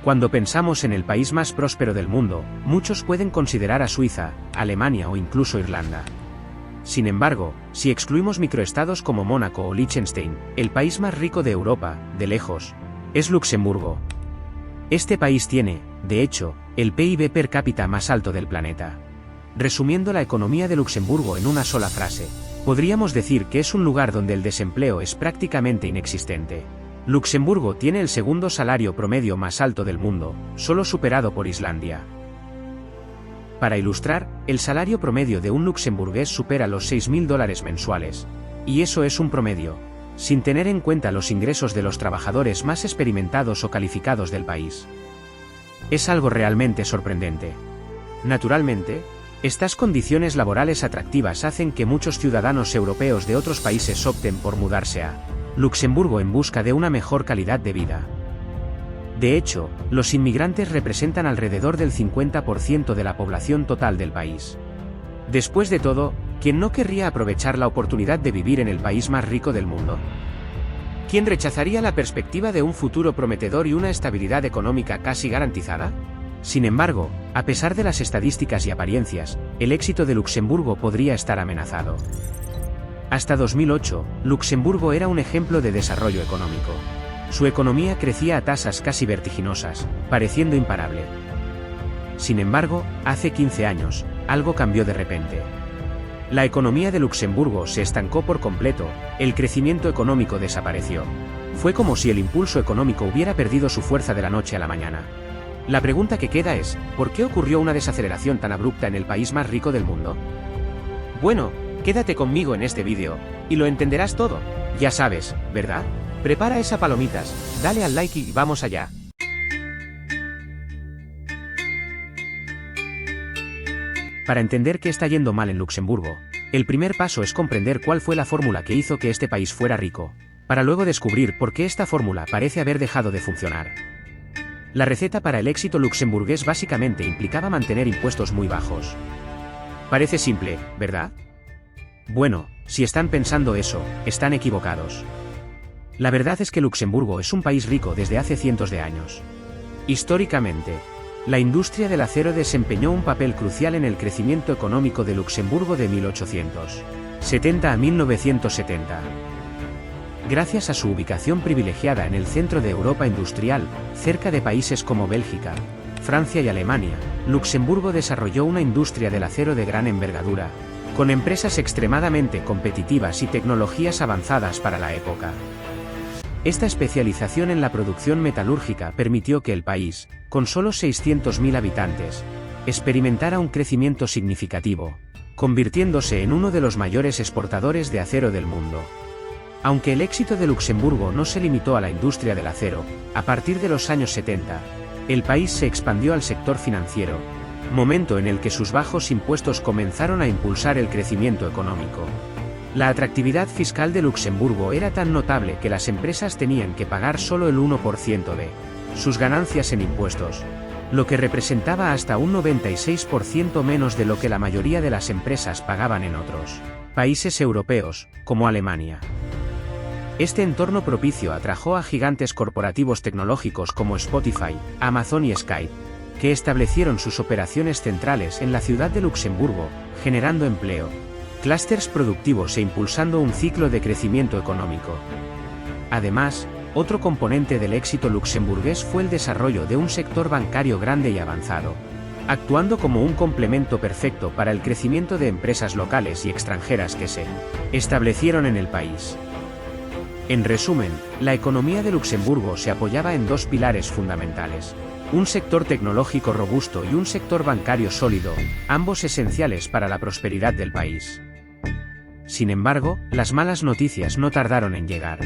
Cuando pensamos en el país más próspero del mundo, muchos pueden considerar a Suiza, Alemania o incluso Irlanda. Sin embargo, si excluimos microestados como Mónaco o Liechtenstein, el país más rico de Europa, de lejos, es Luxemburgo. Este país tiene, de hecho, el PIB per cápita más alto del planeta. Resumiendo la economía de Luxemburgo en una sola frase, podríamos decir que es un lugar donde el desempleo es prácticamente inexistente. Luxemburgo tiene el segundo salario promedio más alto del mundo, solo superado por Islandia. Para ilustrar, el salario promedio de un luxemburgués supera los $6.000 mensuales. Y eso es un promedio, sin tener en cuenta los ingresos de los trabajadores más experimentados o calificados del país. Es algo realmente sorprendente. Naturalmente, estas condiciones laborales atractivas hacen que muchos ciudadanos europeos de otros países opten por mudarse a Luxemburgo en busca de una mejor calidad de vida. De hecho, los inmigrantes representan alrededor del 50% de la población total del país. Después de todo, ¿quién no querría aprovechar la oportunidad de vivir en el país más rico del mundo? ¿Quién rechazaría la perspectiva de un futuro prometedor y una estabilidad económica casi garantizada? Sin embargo, a pesar de las estadísticas y apariencias, el éxito de Luxemburgo podría estar amenazado. Hasta 2008, Luxemburgo era un ejemplo de desarrollo económico. Su economía crecía a tasas casi vertiginosas, pareciendo imparable. Sin embargo, hace 15 años, algo cambió de repente. La economía de Luxemburgo se estancó por completo, el crecimiento económico desapareció. Fue como si el impulso económico hubiera perdido su fuerza de la noche a la mañana. La pregunta que queda es, ¿por qué ocurrió una desaceleración tan abrupta en el país más rico del mundo? Bueno, quédate conmigo en este vídeo, y lo entenderás todo. Ya sabes, ¿verdad? Prepara esas palomitas, dale al like y vamos allá. Para entender qué está yendo mal en Luxemburgo, el primer paso es comprender cuál fue la fórmula que hizo que este país fuera rico, para luego descubrir por qué esta fórmula parece haber dejado de funcionar. La receta para el éxito luxemburgués básicamente implicaba mantener impuestos muy bajos. Parece simple, ¿verdad? Bueno, si están pensando eso, están equivocados. La verdad es que Luxemburgo es un país rico desde hace cientos de años. Históricamente, la industria del acero desempeñó un papel crucial en el crecimiento económico de Luxemburgo de 1870 a 1970. Gracias a su ubicación privilegiada en el centro de Europa industrial, cerca de países como Bélgica, Francia y Alemania, Luxemburgo desarrolló una industria del acero de gran envergadura, con empresas extremadamente competitivas y tecnologías avanzadas para la época. Esta especialización en la producción metalúrgica permitió que el país, con solo 600.000 habitantes, experimentara un crecimiento significativo, convirtiéndose en uno de los mayores exportadores de acero del mundo. Aunque el éxito de Luxemburgo no se limitó a la industria del acero, a partir de los años 70, el país se expandió al sector financiero, momento en el que sus bajos impuestos comenzaron a impulsar el crecimiento económico. La atractividad fiscal de Luxemburgo era tan notable que las empresas tenían que pagar solo el 1% de sus ganancias en impuestos, lo que representaba hasta un 96% menos de lo que la mayoría de las empresas pagaban en otros países europeos, como Alemania. Este entorno propicio atrajo a gigantes corporativos tecnológicos como Spotify, Amazon y Skype, que establecieron sus operaciones centrales en la ciudad de Luxemburgo, generando empleo, clústeres productivos e impulsando un ciclo de crecimiento económico. Además, otro componente del éxito luxemburgués fue el desarrollo de un sector bancario grande y avanzado, actuando como un complemento perfecto para el crecimiento de empresas locales y extranjeras que se establecieron en el país. En resumen, la economía de Luxemburgo se apoyaba en dos pilares fundamentales: un sector tecnológico robusto y un sector bancario sólido, ambos esenciales para la prosperidad del país. Sin embargo, las malas noticias no tardaron en llegar.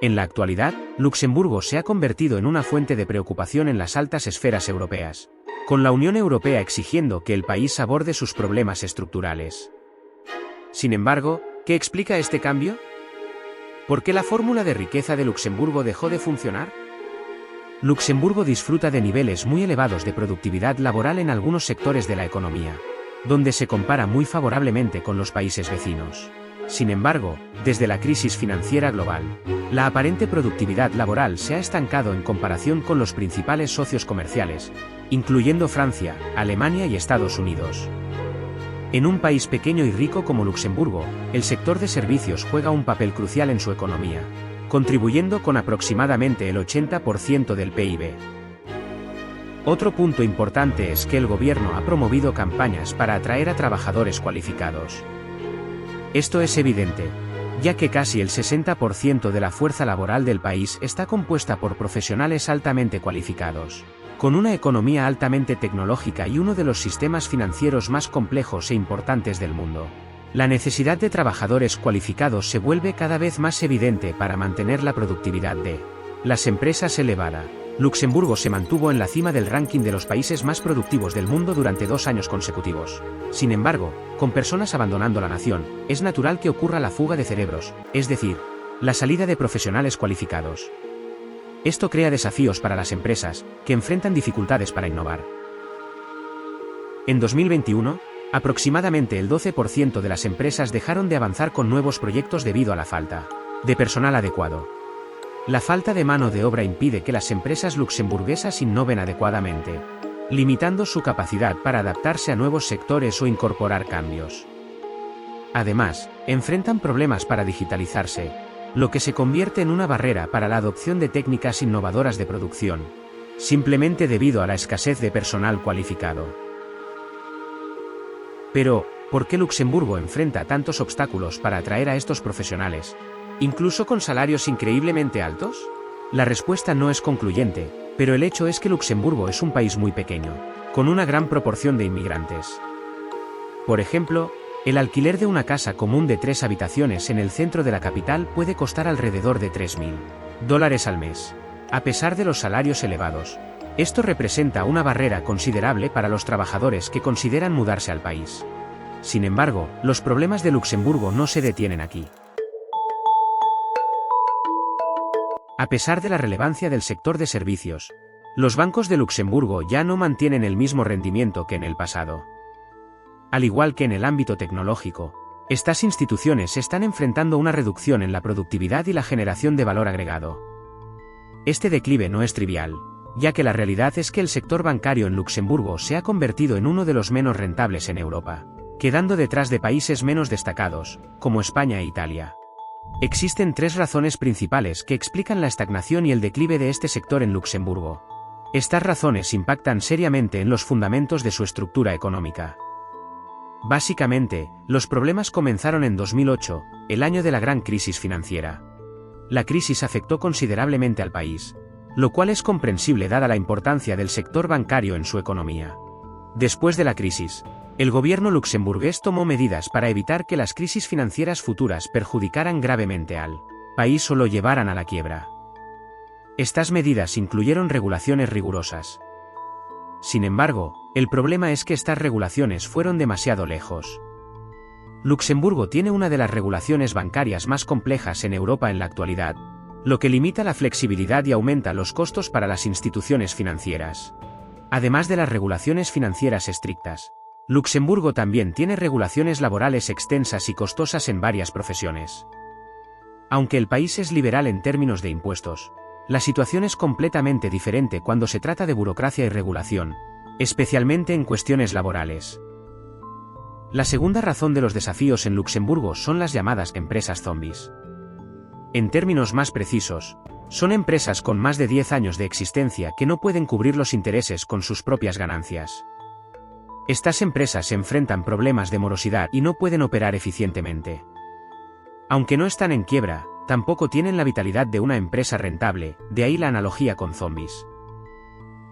En la actualidad, Luxemburgo se ha convertido en una fuente de preocupación en las altas esferas europeas, con la Unión Europea exigiendo que el país aborde sus problemas estructurales. Sin embargo, ¿qué explica este cambio? ¿Por qué la fórmula de riqueza de Luxemburgo dejó de funcionar? Luxemburgo disfruta de niveles muy elevados de productividad laboral en algunos sectores de la economía, donde se compara muy favorablemente con los países vecinos. Sin embargo, desde la crisis financiera global, la aparente productividad laboral se ha estancado en comparación con los principales socios comerciales, incluyendo Francia, Alemania y Estados Unidos. En un país pequeño y rico como Luxemburgo, el sector de servicios juega un papel crucial en su economía, contribuyendo con aproximadamente el 80% del PIB. Otro punto importante es que el gobierno ha promovido campañas para atraer a trabajadores cualificados. Esto es evidente, ya que casi el 60% de la fuerza laboral del país está compuesta por profesionales altamente cualificados, con una economía altamente tecnológica y uno de los sistemas financieros más complejos e importantes del mundo. La necesidad de trabajadores cualificados se vuelve cada vez más evidente para mantener la productividad de las empresas elevada. Luxemburgo se mantuvo en la cima del ranking de los países más productivos del mundo durante 2 años consecutivos. Sin embargo, con personas abandonando la nación, es natural que ocurra la fuga de cerebros, es decir, la salida de profesionales cualificados. Esto crea desafíos para las empresas, que enfrentan dificultades para innovar. En 2021, aproximadamente el 12% de las empresas dejaron de avanzar con nuevos proyectos debido a la falta de personal adecuado. La falta de mano de obra impide que las empresas luxemburguesas innoven adecuadamente, limitando su capacidad para adaptarse a nuevos sectores o incorporar cambios. Además, enfrentan problemas para digitalizarse, lo que se convierte en una barrera para la adopción de técnicas innovadoras de producción, simplemente debido a la escasez de personal cualificado. Pero, ¿por qué Luxemburgo enfrenta tantos obstáculos para atraer a estos profesionales, incluso con salarios increíblemente altos? La respuesta no es concluyente, pero el hecho es que Luxemburgo es un país muy pequeño, con una gran proporción de inmigrantes. Por ejemplo, el alquiler de una casa común de 3 habitaciones en el centro de la capital puede costar alrededor de $3.000 al mes. A pesar de los salarios elevados, esto representa una barrera considerable para los trabajadores que consideran mudarse al país. Sin embargo, los problemas de Luxemburgo no se detienen aquí. A pesar de la relevancia del sector de servicios, los bancos de Luxemburgo ya no mantienen el mismo rendimiento que en el pasado. Al igual que en el ámbito tecnológico, estas instituciones están enfrentando una reducción en la productividad y la generación de valor agregado. Este declive no es trivial, ya que la realidad es que el sector bancario en Luxemburgo se ha convertido en uno de los menos rentables en Europa, quedando detrás de países menos destacados, como España e Italia. Existen 3 razones principales que explican la estagnación y el declive de este sector en Luxemburgo. Estas razones impactan seriamente en los fundamentos de su estructura económica. Básicamente, los problemas comenzaron en 2008, el año de la gran crisis financiera. La crisis afectó considerablemente al país, lo cual es comprensible dada la importancia del sector bancario en su economía. Después de la crisis, el gobierno luxemburgués tomó medidas para evitar que las crisis financieras futuras perjudicaran gravemente al país o lo llevaran a la quiebra. Estas medidas incluyeron regulaciones rigurosas. Sin embargo, el problema es que estas regulaciones fueron demasiado lejos. Luxemburgo tiene una de las regulaciones bancarias más complejas en Europa en la actualidad, lo que limita la flexibilidad y aumenta los costos para las instituciones financieras. Además de las regulaciones financieras estrictas, Luxemburgo también tiene regulaciones laborales extensas y costosas en varias profesiones. Aunque el país es liberal en términos de impuestos, la situación es completamente diferente cuando se trata de burocracia y regulación, especialmente en cuestiones laborales. La segunda razón de los desafíos en Luxemburgo son las llamadas empresas zombies. En términos más precisos, son empresas con más de 10 años de existencia que no pueden cubrir los intereses con sus propias ganancias. Estas empresas enfrentan problemas de morosidad y no pueden operar eficientemente. Aunque no están en quiebra, tampoco tienen la vitalidad de una empresa rentable, de ahí la analogía con zombies.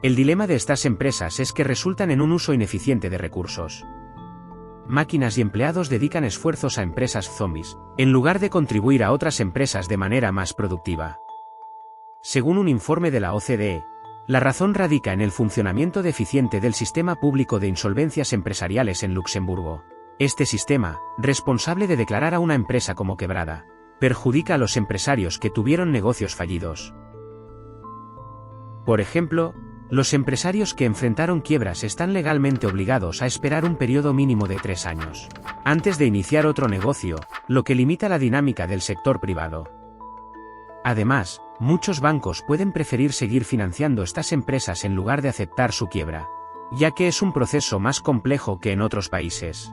El dilema de estas empresas es que resultan en un uso ineficiente de recursos. Máquinas y empleados dedican esfuerzos a empresas zombies, en lugar de contribuir a otras empresas de manera más productiva. Según un informe de la OCDE, la razón radica en el funcionamiento deficiente del sistema público de insolvencias empresariales en Luxemburgo. Este sistema, responsable de declarar a una empresa como quebrada, perjudica a los empresarios que tuvieron negocios fallidos. Por ejemplo, Los empresarios que enfrentaron quiebras están legalmente obligados a esperar un periodo mínimo de 3 años antes de iniciar otro negocio, lo que limita la dinámica del sector privado. Además, muchos bancos pueden preferir seguir financiando estas empresas en lugar de aceptar su quiebra, ya que es un proceso más complejo que en otros países.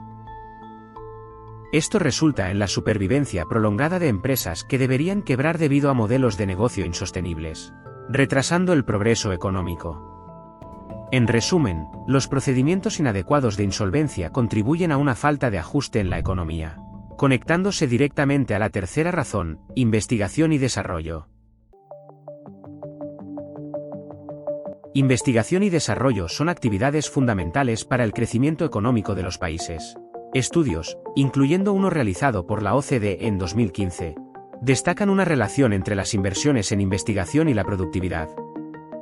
Esto resulta en la supervivencia prolongada de empresas que deberían quebrar debido a modelos de negocio insostenibles, retrasando el progreso económico. En resumen, los procedimientos inadecuados de insolvencia contribuyen a una falta de ajuste en la economía, conectándose directamente a la tercera razón, investigación y desarrollo. Investigación y desarrollo son actividades fundamentales para el crecimiento económico de los países. Estudios, incluyendo uno realizado por la OCDE en 2015, destacan una relación entre las inversiones en investigación y la productividad.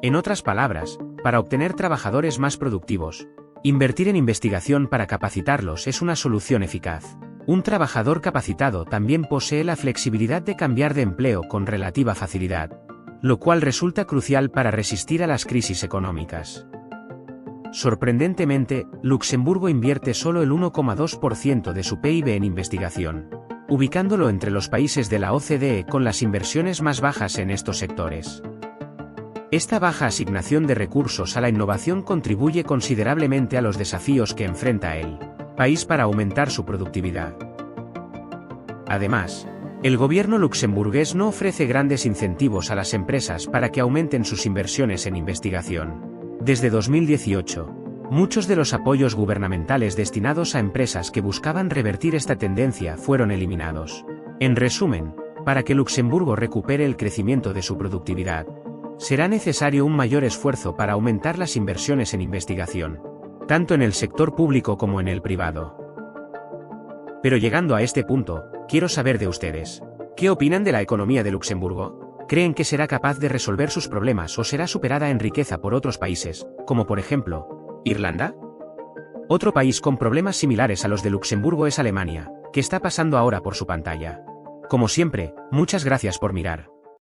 En otras palabras, para obtener trabajadores más productivos, invertir en investigación para capacitarlos es una solución eficaz. Un trabajador capacitado también posee la flexibilidad de cambiar de empleo con relativa facilidad, lo cual resulta crucial para resistir a las crisis económicas. Sorprendentemente, Luxemburgo invierte solo el 1,2% de su PIB en investigación, ubicándolo entre los países de la OCDE con las inversiones más bajas en estos sectores. Esta baja asignación de recursos a la innovación contribuye considerablemente a los desafíos que enfrenta el país para aumentar su productividad. Además, el gobierno luxemburgués no ofrece grandes incentivos a las empresas para que aumenten sus inversiones en investigación. Desde 2018, muchos de los apoyos gubernamentales destinados a empresas que buscaban revertir esta tendencia fueron eliminados. En resumen, para que Luxemburgo recupere el crecimiento de su productividad, será necesario un mayor esfuerzo para aumentar las inversiones en investigación, tanto en el sector público como en el privado. Pero llegando a este punto, quiero saber de ustedes. ¿Qué opinan de la economía de Luxemburgo? ¿Creen que será capaz de resolver sus problemas o será superada en riqueza por otros países, como por ejemplo, Irlanda? Otro país con problemas similares a los de Luxemburgo es Alemania, que está pasando ahora por su pantalla. Como siempre, muchas gracias por mirar.